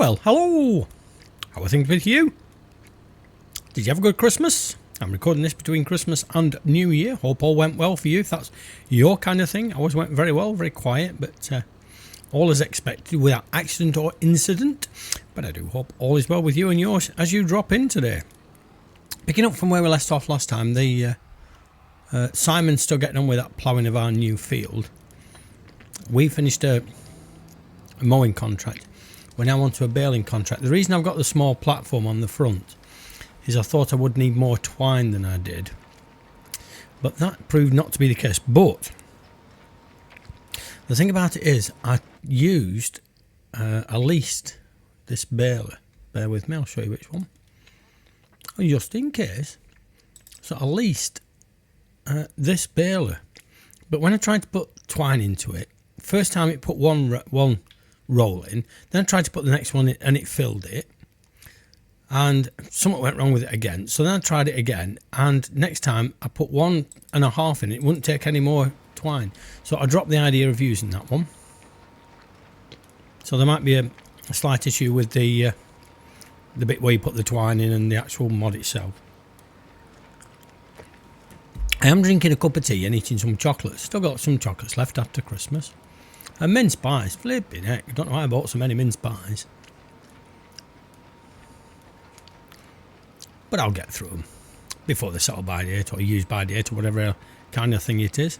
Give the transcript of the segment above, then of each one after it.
Well, hello! How are things with you? Did you have a good Christmas? I'm recording this between Christmas and New Year. Hope all went well for you, if that's your kind of thing. Always went very well, very quiet, but all as expected without accident or incident. But I do hope all is well with you and yours as you drop in today. Picking up from where we left off last time, Simon's still getting on with that ploughing of our new field. We finished a mowing contract. We're now on to a baling contract. The reason I've got the small platform on the front is I thought I would need more twine than I did. But that proved not to be the case. But the thing about it is I used at least this baler. Bear with me, I'll show you which one. Just in case. So at least this baler. But when I tried to put twine into it, first time it put one roll in, then I tried to put the next one in and it filled it, and something went wrong with it again. So then I tried it again, and next time I put 1.5 in, it wouldn't take any more twine. So I dropped the idea of using that one. So there might be a slight issue with the bit where you put the twine in and the actual mod itself. I am drinking a cup of tea and eating some chocolates. Still got some chocolates left after Christmas. And mince pies, flipping heck, I don't know why I bought so many mince pies. But I'll get through them before they sell by date or use by date or whatever kind of thing it is.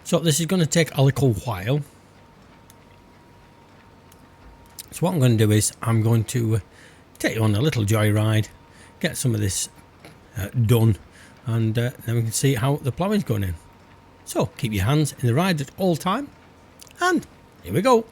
So this is going to take a little while. So what I'm going to do is I'm going to take you on a little joyride, get some of this done, and then we can see how the ploughing's going in. So keep your hands in the ride at all time, and here we go.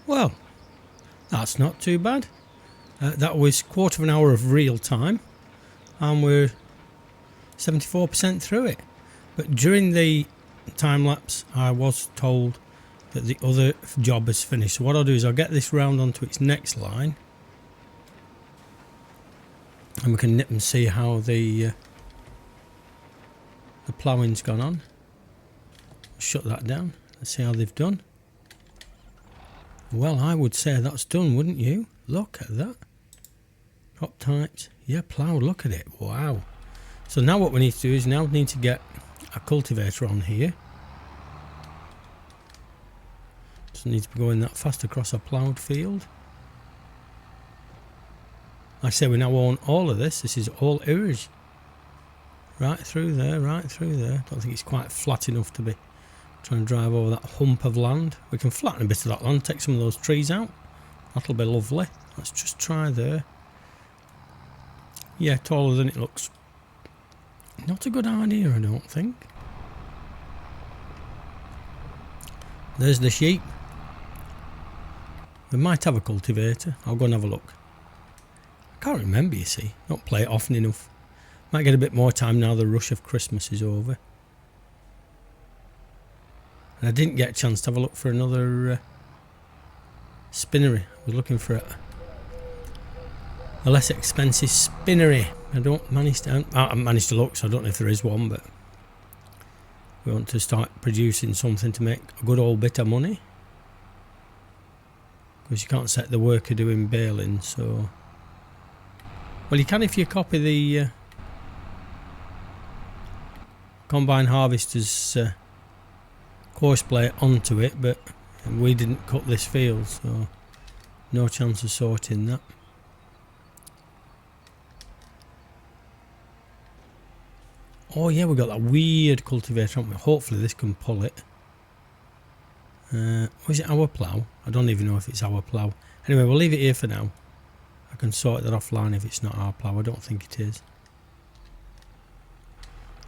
Well, that's not too bad. That was a quarter of an hour of real time, and we're 74% through it. But during the time lapse, I was told that the other job has finished. So what I'll do is I'll get this round onto its next line, and we can nip and see how the ploughing's gone on. Shut that down and see how they've done. Well, I would say that's done, wouldn't you? Look at that. Drop tight. Yeah, ploughed. Look at it. Wow. So now what we need to do is we need to get a cultivator on here. Doesn't need to be going that fast across a ploughed field. Like I say, we now own all of this. This is all ours. Right through there, right through there. Don't think it's quite flat enough to be trying to drive over that hump of land. We can flatten a bit of that land, take some of those trees out. That'll be lovely. Let's just try there. Yeah, taller than it looks. Not a good idea, I don't think. There's the sheep. We might have a cultivator. I'll go and have a look. I can't remember, you see. Not play it often enough. Might get a bit more time now the rush of Christmas is over. And I didn't get a chance to have a look for another spinnery. I was looking for a less expensive spinnery. I haven't managed to look, so I don't know if there is one, but we want to start producing something to make a good old bit of money. Because you can't set the worker doing baling, so... Well, you can if you copy the combine harvester's course plate onto it, but we didn't cut this field, so no chance of sorting that. Oh yeah, we've got that weird cultivator, haven't we? Hopefully this can pull it. Was it our plough? I don't even know if it's our plough. Anyway, we'll leave it here for now. I can sort that offline if it's not our plough. I don't think it is.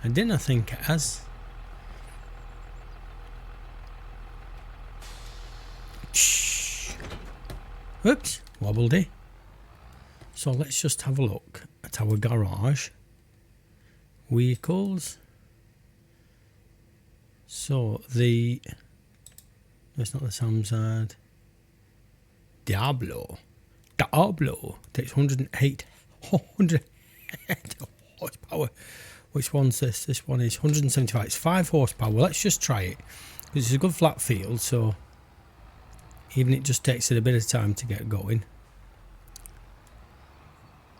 I didn't think it has. Shh. Oops, wobbledy. So let's just have a look at our garage. Vehicles. So the... It's not the Samsard. Diablo takes 108 horsepower. Which one's this? This one is 175. It's 5 horsepower. Well, let's just try it because it's a good flat field, so even it just takes it a bit of time to get going.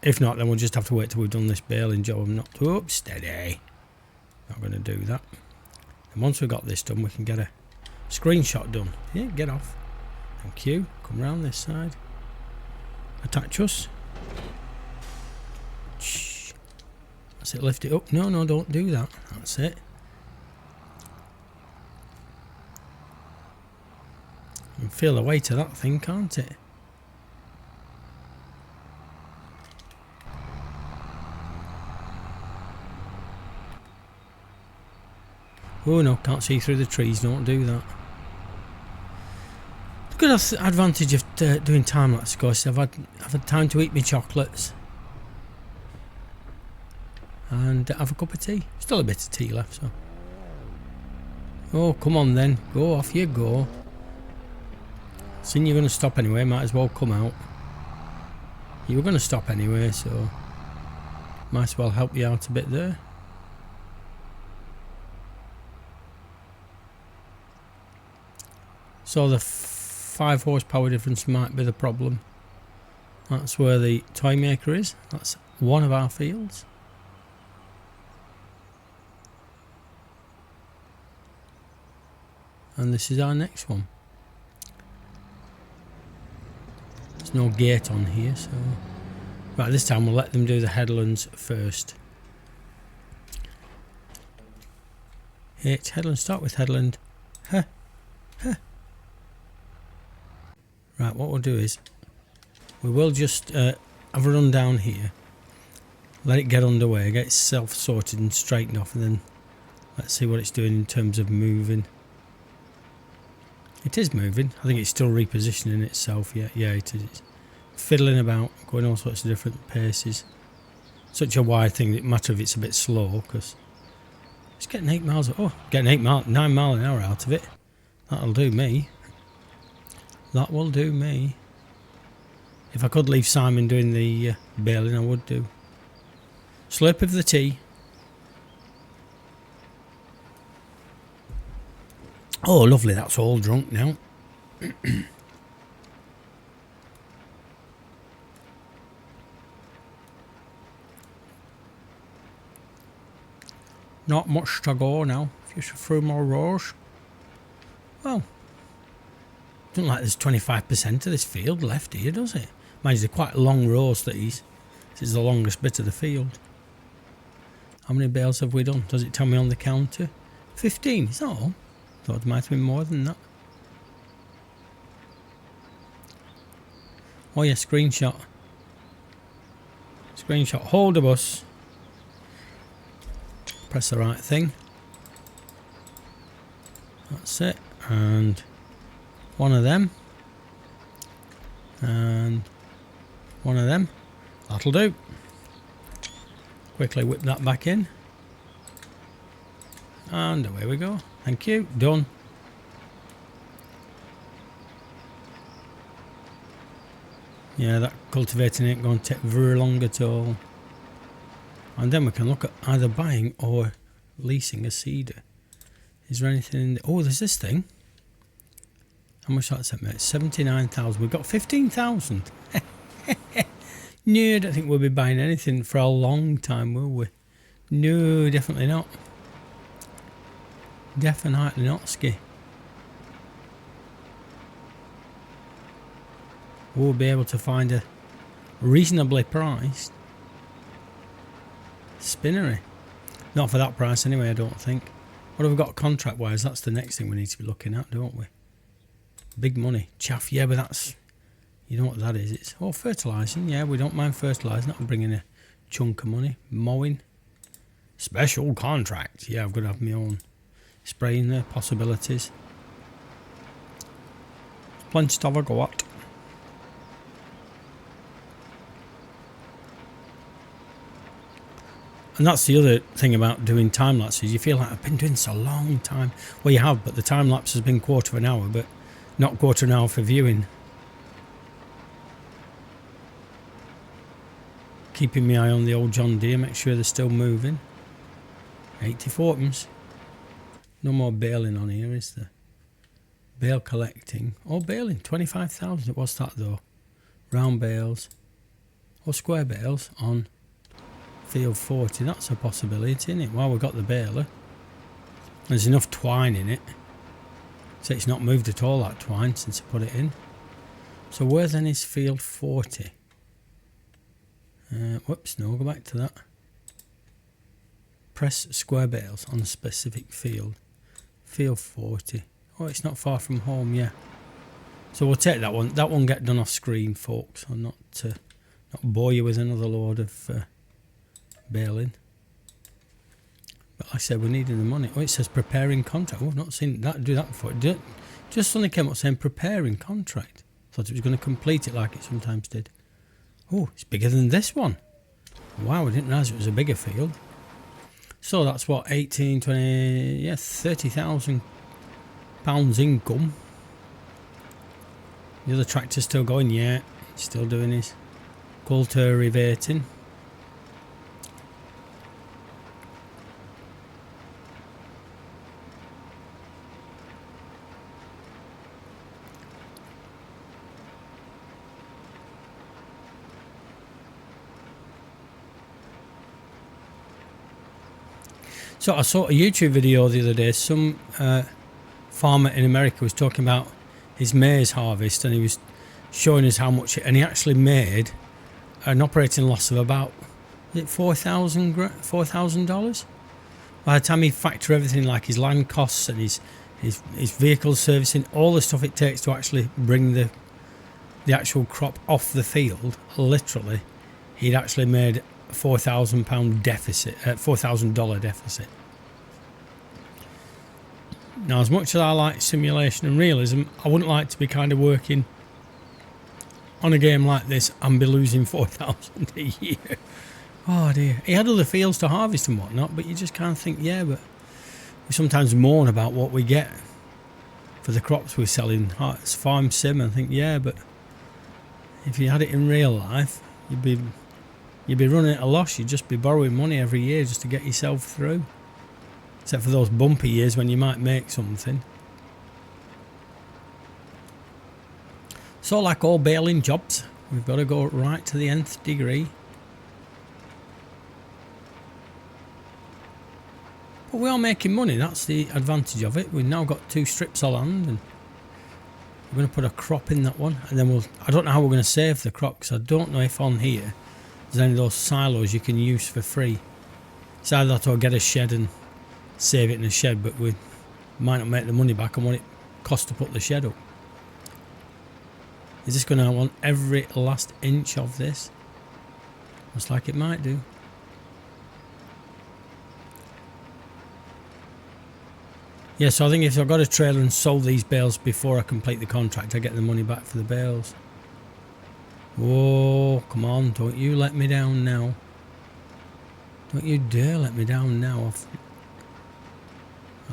If not, then we'll just have to wait till we've done this baling job. I'm not too steady. Not going to do that. And once we've got this done, we can get a screenshot done. Yeah, get off. Thank you. Come round this side. Attach us. Shh. That's it. Lift it up. No, no, don't do that. That's it. You can feel the weight of that thing, can't it? Oh no, can't see through the trees. Don't do that. The good advantage of doing time-lapse, of course, I've had time to eat my chocolates and have a cup of tea. Still a bit of tea left, so. Oh, come on then. Go, off you go. Seeing you're going to stop anyway, might as well come out. You were going to stop anyway, so might as well help you out a bit there. So the 5 horsepower difference might be the problem. That's where the toy maker is. That's one of our fields. And this is our next one. There's no gate on here, so... Right, this time we'll let them do the headlands first. H, headland, start with headland. Huh. Huh. Right, what we'll do is, we will just have a run down here, let it get underway, get itself sorted and straightened off, and then let's see what it's doing in terms of moving. It is moving. I think it's still repositioning itself. Yeah, it is. It's fiddling about, going all sorts of different paces. Such a wide thing, it matters if it's a bit slow, because it's getting 8 miles. Oh, getting 9 mile an hour out of it. That'll do me. That will do me. If I could leave Simon doing the baling, I would do. Slurp of the tea. Oh, lovely. That's all drunk now. Not much to go now. Just a few more rows. Well, doesn't like there's 25% of this field left here, does it? Mind you, they're quite long rows, these. This is the longest bit of the field. How many bales have we done? Does it tell me on the counter? 15, is that all? Thought there might have been more than that. Oh yeah, screenshot. Screenshot. Hold the bus. Press the right thing. That's it. And one of them. And one of them. That'll do. Quickly whip that back in. And away we go. Thank you. Done. Yeah, that cultivating ain't going to take very long at all. And then we can look at either buying or leasing a seeder. Is there anything in the... Oh, there's this thing. How much that's at, mate? 79,000. We've got 15,000. No, I don't think we'll be buying anything for a long time, will we? No, definitely not. Definitely not, Ski. We'll be able to find a reasonably priced spinnery. Not for that price anyway, I don't think. What have we got contract wise? That's the next thing we need to be looking at, don't we? Big money. Chaff, yeah, but that's... You know what that is? It's fertilising. Yeah, we don't mind fertilising. That'll bring in a chunk of money. Mowing. Special contract. Yeah, I've got to have my own spraying there. Possibilities. Plenty to have a go at. And that's the other thing about doing time lapses. You feel like I've been doing this a long time. Well, you have, but the time lapse has been quarter of an hour, but not quarter of an hour for viewing. Keeping my eye on the old John Deere, make sure they're still moving. 84 of them. No more baling on here, is there? Bale collecting. Oh, baling, 25,000. What's that though? Round bales. Or square bales on field 40. That's a possibility, isn't it? While we've got the baler. There's enough twine in it. So it's not moved at all, that twine, since I put it in. So where then is field 40? Whoops, no, go back to that. Press square bales on a specific field. Field 40. Oh, it's not far from home, yeah. So we'll take that one. That one get done off screen, folks. I'll not bore you with another load of baling. But like I said, we're needing the money. Oh, it says preparing contract. Oh, I've not seen that do that before. Just suddenly came up saying preparing contract. Thought it was going to complete it like it sometimes did. Oh, it's bigger than this one. Wow, I didn't realise it was a bigger field. So that's what, 18, 20, yeah, 30,000 pounds income. The other tractor's still going, yeah, still doing his cultivating. So I saw a YouTube video the other day. Some farmer in America was talking about his maize harvest, and he was showing us how much, and he actually made an operating loss of about, is it $4,000? By the time he factor everything like his land costs and his vehicle servicing, all the stuff it takes to actually bring the actual crop off the field, literally, he'd actually made a £4,000 deficit, $4,000 deficit. Now, as much as I like simulation and realism, I wouldn't like to be kind of working on a game like this and be losing 4,000 a year. Oh dear. He had other fields to harvest and whatnot, but you just kind of think, yeah, but we sometimes moan about what we get for the crops we're selling. It's farm sim, and I think, yeah, but if you had it in real life, you'd be running at a loss. You'd just be borrowing money every year just to get yourself through. Except for those bumpy years when you might make something. So like all baling jobs, we've got to go right to the nth degree. But we are making money, that's the advantage of it. We've now got 2 strips of land, and we're going to put a crop in that one, and then I don't know how we're going to save the crop, because I don't know if on here there's any of those silos you can use for free. It's either that or get a shed and save it in a shed, but we might not make the money back on what it costs to put the shed up. Is this going to want every last inch of this? Looks like it might do. Yeah, so I think if I've got a trailer and sold these bales before I complete the contract, I get the money back for the bales. Whoa, come on, don't you let me down now. Don't you dare let me down now.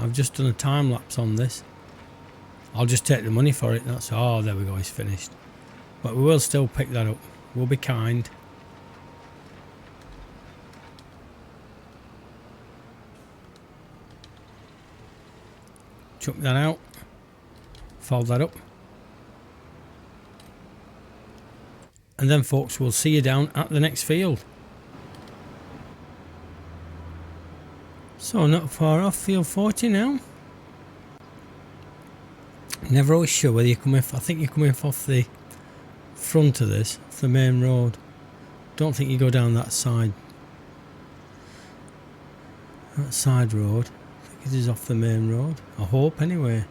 I've just done a time lapse on this. I'll just take the money for it. That's oh, there we go, it's finished. But we will still pick that up. We'll be kind. Chuck that out. Fold that up. And then folks, we'll see you down at the next field. So not far off field 40 now. Never always sure whether you're coming off, I think you're coming off the front of this, off the main road. Don't think you go down that side. That side road. I think it is off the main road. I hope anyway.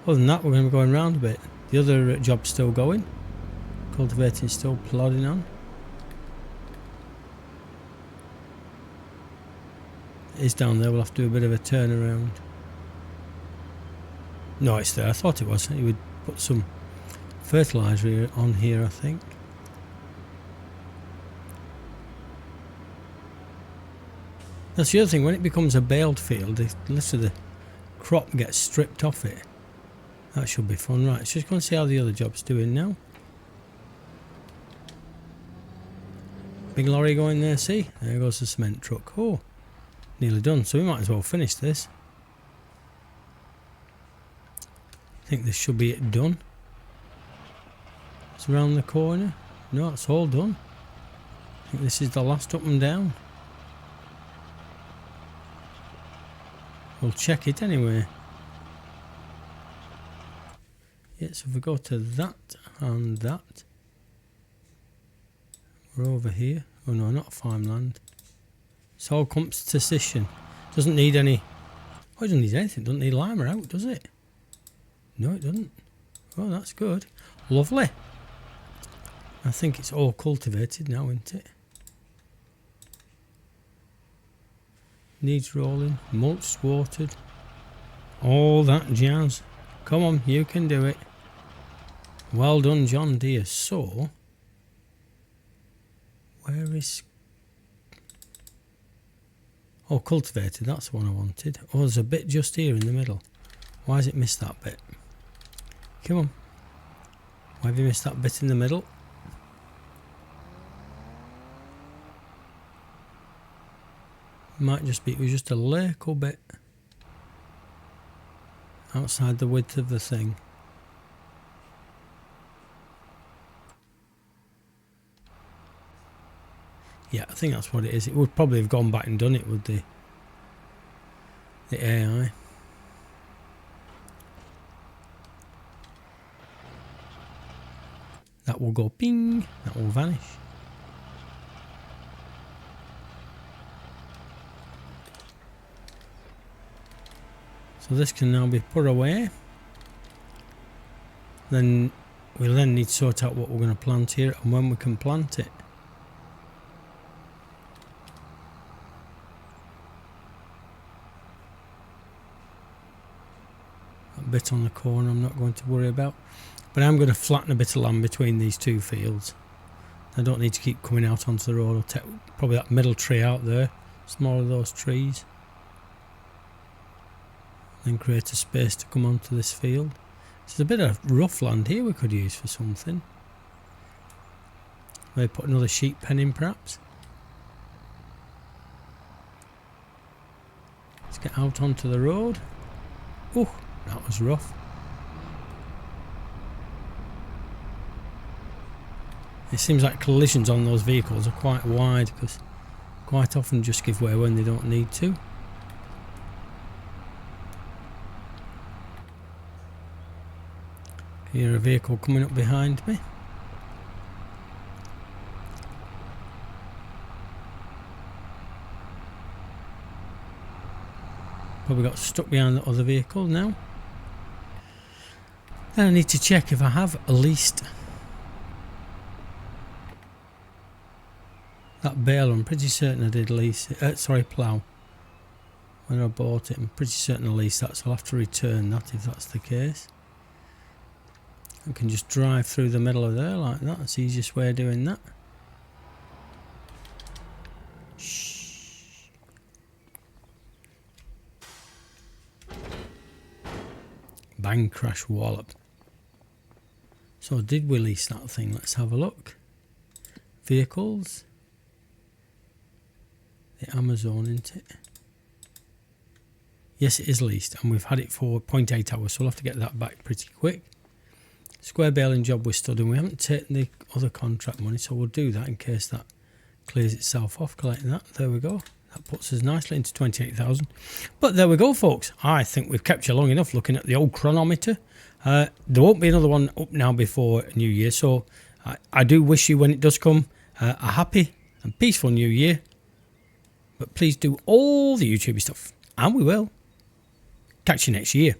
Other than that, we're going to be going round a bit. The other job's still going. Cultivating still plodding on. It is down there, we'll have to do a bit of a turnaround. No, it's there, I thought it was. You would put some fertiliser on here, I think. That's the other thing, when it becomes a baled field, the rest of the crop gets stripped off it. That should be fun. Right, let's just go and see how the other job's doing now. Big lorry going there, see? There goes the cement truck. Oh, nearly done, so we might as well finish this. I think this should be it done. It's around the corner. No, it's all done. I think this is the last up and down. We'll check it anyway. Yeah, so if we go to that and that. We're over here. Oh no, not farmland. It's all composition. Doesn't need any. Oh, it doesn't need anything. Doesn't need lima out, does it? No, it doesn't. Oh, that's good. Lovely. I think it's all cultivated now, isn't it? Needs rolling, mulched, watered. All that jazz. Come on, you can do it. Well done, John Deere. So, where is... Oh, cultivated, that's the one I wanted. Oh, there's a bit just here in the middle. Why has it missed that bit? Come on. Why have you missed that bit in the middle? Might just be, it was just a little bit outside the width of the thing. Yeah, I think that's what it is. It would probably have gone back and done it with the AI. That will go ping, that will vanish. So this can now be put away. Then we'll then need to sort out what we're going to plant here and when we can plant it. That bit on the corner I'm not going to worry about. But I'm going to flatten a bit of land between these two fields. I don't need to keep coming out onto the road. I'll take probably that middle tree out there. Smaller of those trees. Then create a space to come onto this field. There's a bit of rough land here we could use for something. Maybe put another sheep pen in perhaps. Let's get out onto the road. Oh, that was rough. It seems like collisions on those vehicles are quite wide because quite often just give way when they don't need to. Hear a vehicle coming up behind me. Probably got stuck behind the other vehicle now. Then I need to check if I have a leased. That baler, I'm pretty certain I did lease it. Sorry, plough. When I bought it, I'm pretty certain I leased that, so I'll have to return that if that's the case. I can just drive through the middle of there like that. That's the easiest way of doing that. Shh. Bang, crash, wallop. So did we lease that thing? Let's have a look. Vehicles. The Amazon, isn't it? Yes, it is leased, and we've had it for 0.8 hours, so we'll have to get that back pretty quick. Square baling job we're still doing. We haven't taken the other contract money, so we'll do that in case that clears itself off. Collecting that. There we go. That puts us nicely into 28,000. But there we go, folks. I think we've kept you long enough looking at the old chronometer. There won't be another one up now before New Year, so I do wish you, when it does come, a happy and peaceful New Year. But please do all the YouTubey stuff, and we will catch you next year.